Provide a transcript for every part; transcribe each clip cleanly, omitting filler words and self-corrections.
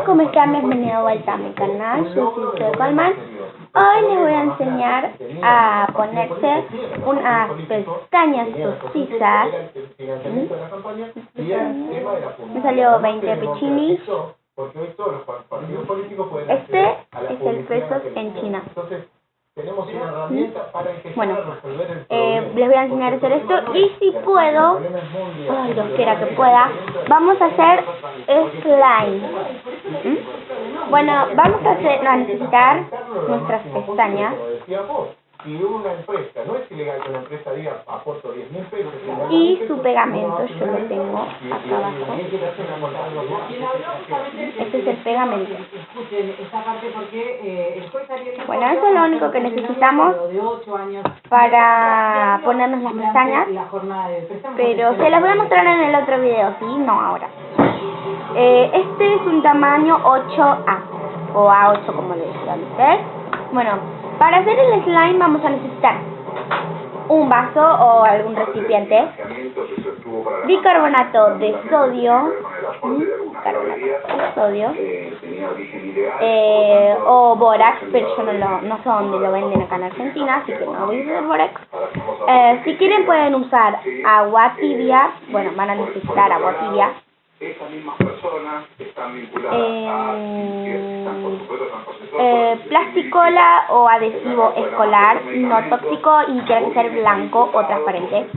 ¿cómo están? Bienvenido de vuelta a mi canal, yo soy Zoe Colman. Hoy les voy a enseñar a ponerse unas pestañas postizas. Me salió 20 pechini. Este es el peso en China. Bueno, les voy a enseñar a hacer esto y si puedo, ay, Dios quiera que pueda, vamos a hacer slime. Bueno, vamos a necesitar nuestras pestañas. Si una empresa, no es ilegal que una empresa diga aporto 10.000 pesos. Y su pegamento, yo lo tengo acá abajo. Este es el pegamento. Bueno, eso es lo único que necesitamos para ponernos las pestañas. Pero se las voy a mostrar en el otro video, ¿sí? No ahora. Este es un tamaño 8A o A8 como le decían ustedes. Bueno. Para hacer el slime vamos a necesitar un vaso o algún recipiente, bicarbonato de sodio, o bórax, pero yo no sé dónde lo venden acá en Argentina, así que no voy a usar bórax. Si quieren pueden usar agua tibia, bueno, van a necesitar agua tibia. Esas mismas personas están vinculadas plasticola o adhesivo escolar no tóxico y tiene que ser blanco o transparente.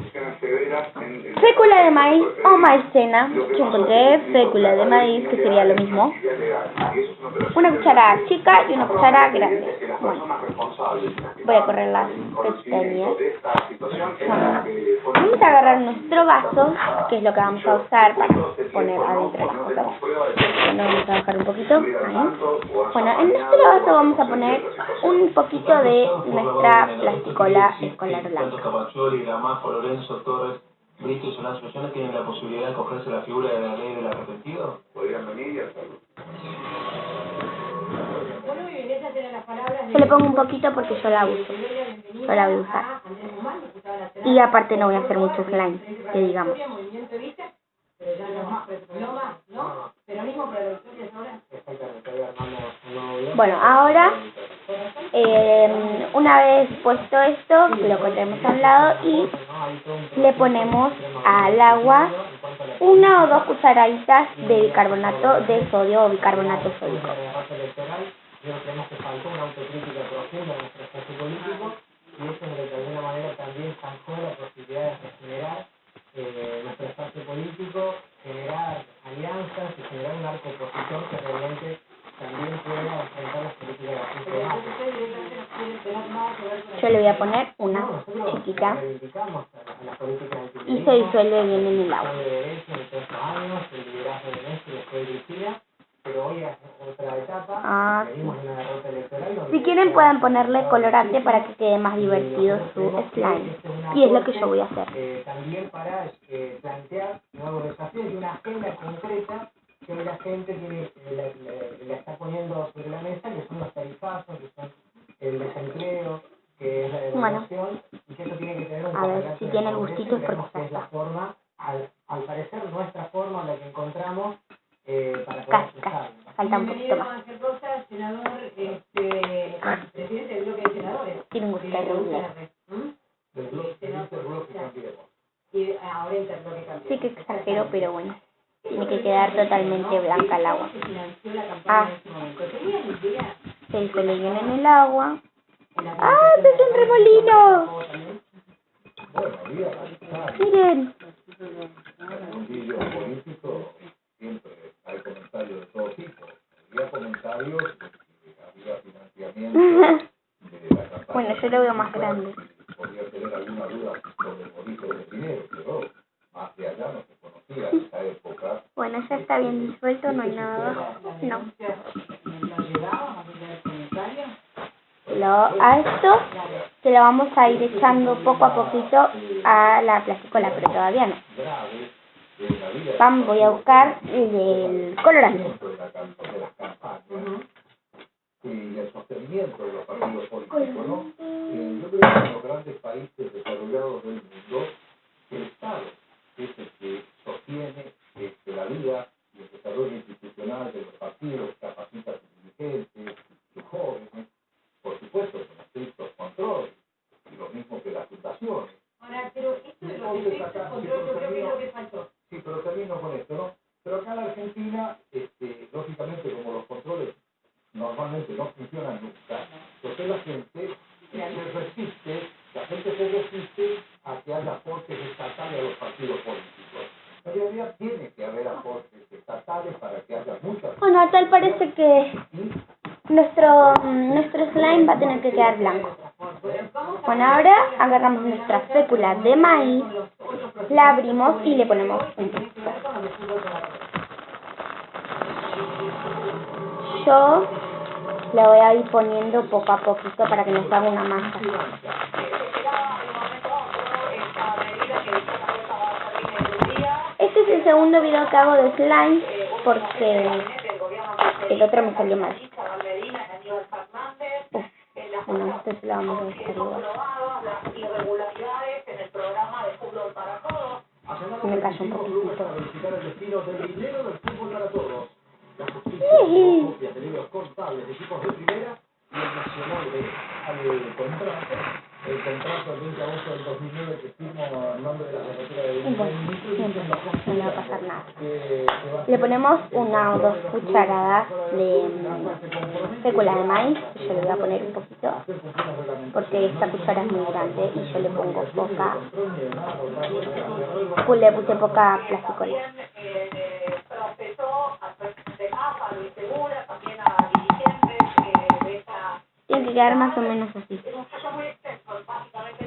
Fécula de maíz o maicena, yo encontré fécula de maíz que sería lo mismo. Una cuchara chica y una cuchara grande. Bueno, voy a correr las pestañas. Vamos a agarrar nuestro vaso, que es lo que vamos a usar para poner adentro las cosas. Bueno, vamos a bajar un poquito. Ahí. Bueno, en nuestro vaso vamos a poner un poquito de nuestra plasticola escolar blanca. Brito y Solán Soluciones tienen la posibilidad de cogerse la figura de la ley del arrepentido. Podrían venir y hacerlo. Yo le pongo un poquito porque yo la uso. Yo la voy a usar. Y aparte no voy a hacer mucho slime, que digamos. Bueno, ahora, una vez puesto esto, lo ponemos a un lado y le ponemos al agua 1 o 2 cucharaditas de bicarbonato de sodio o bicarbonato sódico. Creemos que faltó una autocrítica profunda en nuestro espacio político y eso es lo que de alguna manera también zanjó la posibilidad de regenerar nuestro espacio político, generar alianzas y generar un arco opositor que realmente también pueda enfrentar las políticas de ajuste de masa. Yo le voy a poner una chiquita y se disuelve bien en el agua. Si quieren pueden ponerle colorante para que quede más divertido su slime. Y es lo que yo voy a hacer. También para plantear nuevos desafíos y una agenda concreta que la gente le está poniendo sobre la mesa, que son los tarifazos, que son el desempleo, que es la devaluación, y que eso tiene que tener un a ver si tiene el gustito es porque es la forma, al parecer nuestra forma la que encontramos para poder casi, falta un poquito más. Tiene un gusto horrible. Sí que exagero, pero bueno. Tiene que quedar totalmente blanca el agua. Se disuelve bien en el agua. ¡Ah, esto es un remolino! Miren. Bueno, yo lo veo más grande. Bueno, ya está bien disuelto, no hay nada abajo. No. A esto se lo vamos a ir echando poco a poquito a la plasticola, pero todavía no. Voy a buscar el colorante. Y el sostenimiento de los partidos políticos, ¿no? Yo creo que en los grandes países desarrollados del mundo, el Estado es el que sostiene la vida y el desarrollo institucional de los partidos. así los capacitas dirigentes, los jóvenes, por supuesto, con estrictos controles, y lo mismo que las fundaciones. Ahora, pero esto de los estrictos controles, yo creo que es lo que faltó. Sí, pero termino con esto, ¿no? Pero acá en la Argentina, lógicamente, como los controles normalmente no funcionan nunca, entonces la gente la gente se resiste a que haya aportes estatales a los partidos políticos. En realidad tiene que haber aportes estatales para que haya muchas... Bueno, tal parece que nuestro slime va a tener que quedar blanco. Bueno, ahora agarramos nuestra fécula de maíz, la abrimos y le ponemos un poquito. Yo la voy a ir poniendo poco a poquito para que nos haga una masa. Este es el segundo video que hago de slime porque el otro me salió mal. Bueno, este se lo vamos a dejar igual. Me cayó un poquitito. El contrato del 20 de agosto del 2009 que firmó en nombre de la Jefatura de Gabinete. No le va a pasar nada. Le ponemos 1 o 2 cucharadas de fécula de maíz. Yo le voy a poner un poquito porque esta cuchara es muy grande y yo le pongo poca. Le puse poca plasticola. Tiene que quedar más o menos así.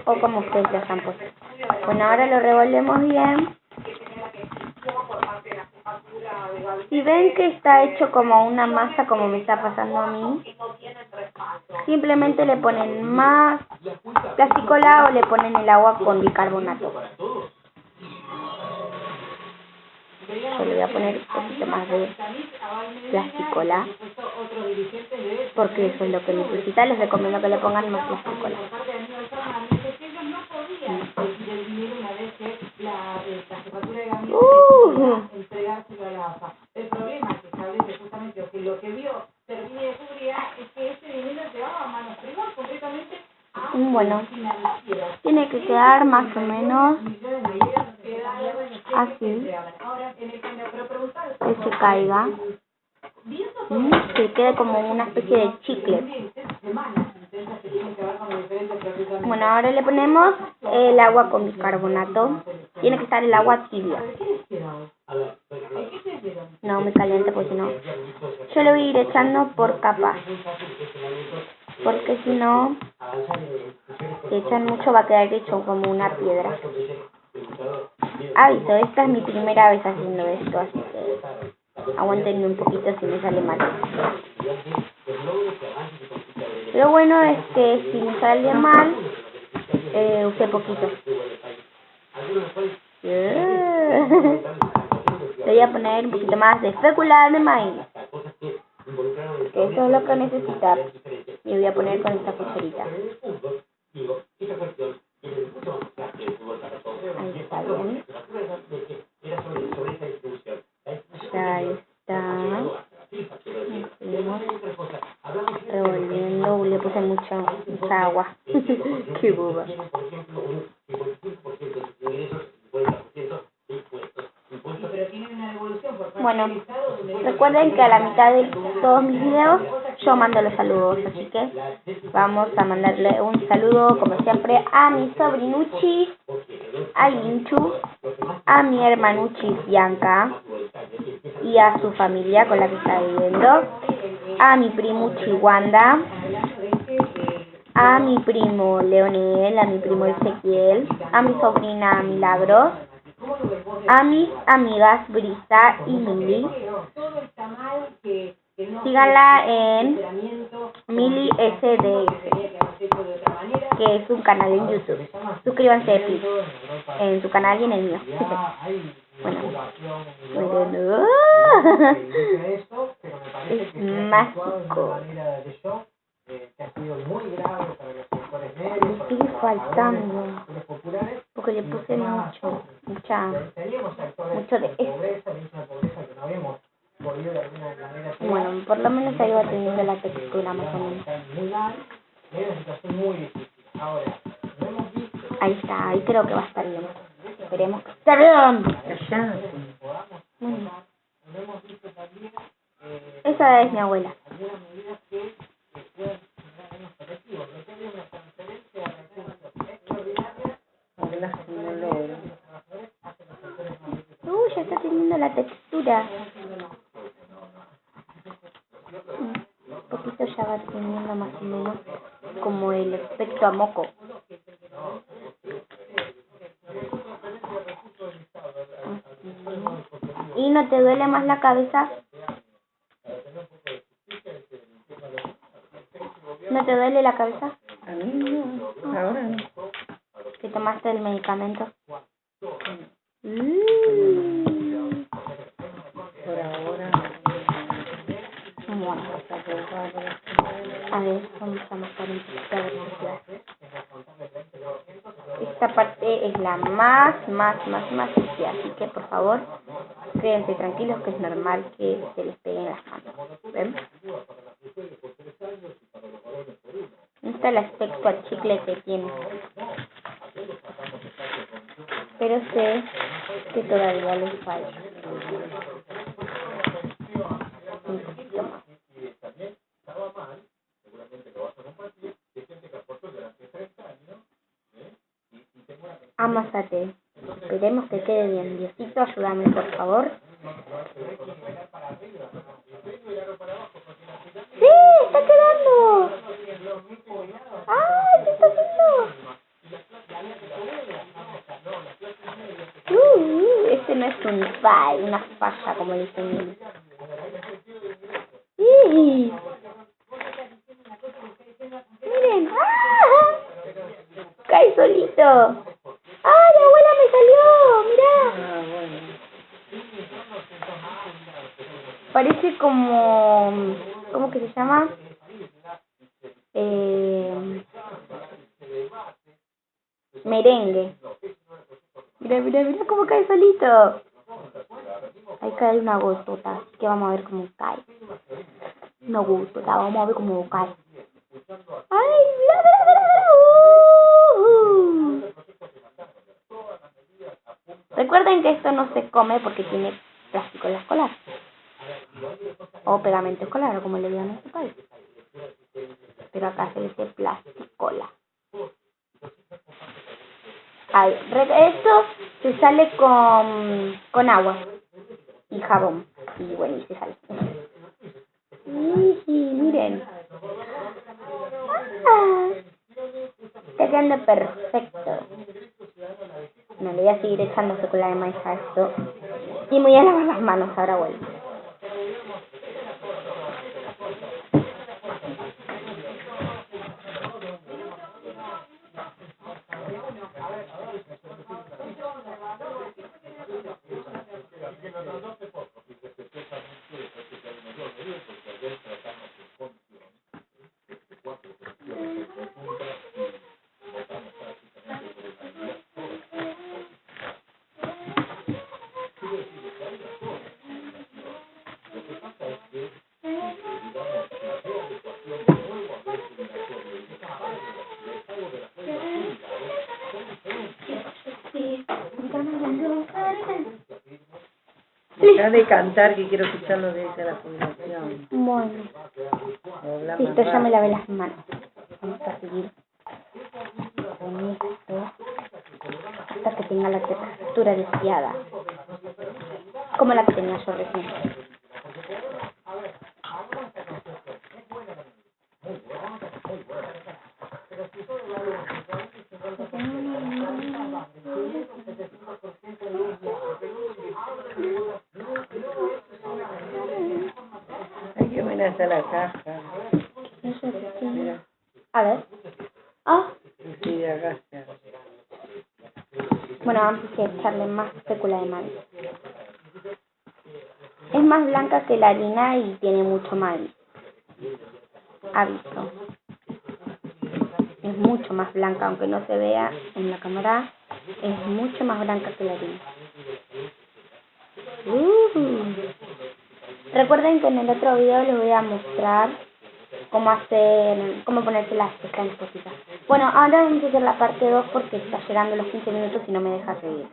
O como ustedes lo han puesto. Bueno, ahora lo revolvemos bien. Si ven que está hecho como una masa, como me está pasando a mí, simplemente le ponen más plasticola o le ponen el agua con bicarbonato. Yo le voy a poner un poquito más de plasticola porque eso es lo que necesita. Les recomiendo que le pongan más plasticola. El problema que establece justamente que lo que vio Servini de Seguridad es que ese dinero llegaba a manos privadas completamente a bueno, tiene que quedar más o menos así, que se caiga, que quede como una especie de chicle. Bueno, ahora le ponemos el agua con bicarbonato. Tiene que estar el agua tibia. No me caliente porque si no. Yo lo voy a ir echando por capas. Porque si no, si echan mucho va a quedar hecho como una piedra. Aviso, esta es mi primera vez haciendo esto, así que aguántenme un poquito si me sale mal. Lo bueno es que si me sale mal, usé poquito. Le voy a poner un poquito más de fécula de maíz. Que eso es lo que necesita. Y voy a poner con esta cucharita. Ahí está bien. Ya está. Revolviendo. Le puse mucha agua. Qué boba. Bueno, recuerden que a la mitad de todos mis videos yo mando los saludos, así que vamos a mandarle un saludo como siempre a mi sobrinuchi, a Linchu, a mi hermanuchi Bianca y a su familia con la que está viviendo, a mi primuchi Wanda, a mi primo Leonel, a mi primo Ezequiel, a mi sobrina Milagros, a mis amigas Brisa y Mili. Síganla en Mili SDS, que es un canal en YouTube. Suscríbanse en su canal y en el mío. Bueno, es mágico. Me sigue faltando porque le puse mucho de esto. podido de alguna manera. Bueno, por lo menos ahí va teniendo la textura más o menos. Están muy mal, es una situación muy difícil. Ahora, no hemos visto. Ahí está, ahí creo que va a estar bien. Esperemos que esté bien. No hemos visto también Esa es mi abuela. algunas medidas que puedan generar algunos colectivos. Lo que había una transferencia de recursos extraordinarios. Ya está teniendo la textura. Un poquito ya va teniendo más o menos como el efecto a moco. ¿Y no te duele más la cabeza? ¿No te duele la cabeza? A mí no, ahora no. ¿Que tomaste el medicamento? Por ahora. Bueno, a ver, vamos a marcar un poquito de velocidad. Esta parte es la más sucia, así que por favor, quédense tranquilos que es normal que se les peguen las manos. ¿Ven? Este es el aspecto al chicle que tiene. Pero sé que todavía les falta un poquito más. Amásate. Esperemos que quede bien. Diosito, ayúdame, por favor. ¡Sí! ¡Está quedando! ¡Ay! ¿Qué está haciendo? Este no es un fall, una falla, como dicen. ¡Sí! Miren. ¡Ah! ¡Cae solito! ¡Ah, la abuela me salió! ¡Mirá! Parece como... ¿Cómo que se llama? Merengue. Mira cómo cae solito. Ahí cae una gotota, así que vamos a ver cómo cae. Una gotota, vamos a ver cómo cae. ¡Ay, mira! Recuerden que esto no se come porque tiene plástico escolar. O pegamento escolar, o como le digan en este país. Pero acá se dice plasticola. Esto se sale con agua y jabón. Y bueno, y se sale. Miren. Está quedando perfecto. No, le voy a seguir echando fécula de maíz a esto. Y me voy a lavar las manos, ahora vuelvo. Deja de cantar que quiero escuchar lo que dice la fundación. Bueno. Listo, ya me lavé las manos. Vamos a seguir con esto hasta que tenga la textura deseada. Como la que tenía yo recién. Ay, qué buena está la caja. Mira. A ver. Ah. Sí, de acá está. Bueno, vamos a echarle más fécula de maíz. Es más blanca que la harina y tiene mucho maíz. Aviso. Es mucho más blanca, aunque no se vea en la cámara. Es mucho más blanca que la harina. Recuerden que en el otro video les voy a mostrar cómo ponerse las pestañas postizas. Bueno, ahora vamos a hacer la parte 2 porque está llegando los 15 minutos y no me deja seguir.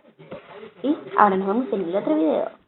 Y ahora nos vemos en el otro video.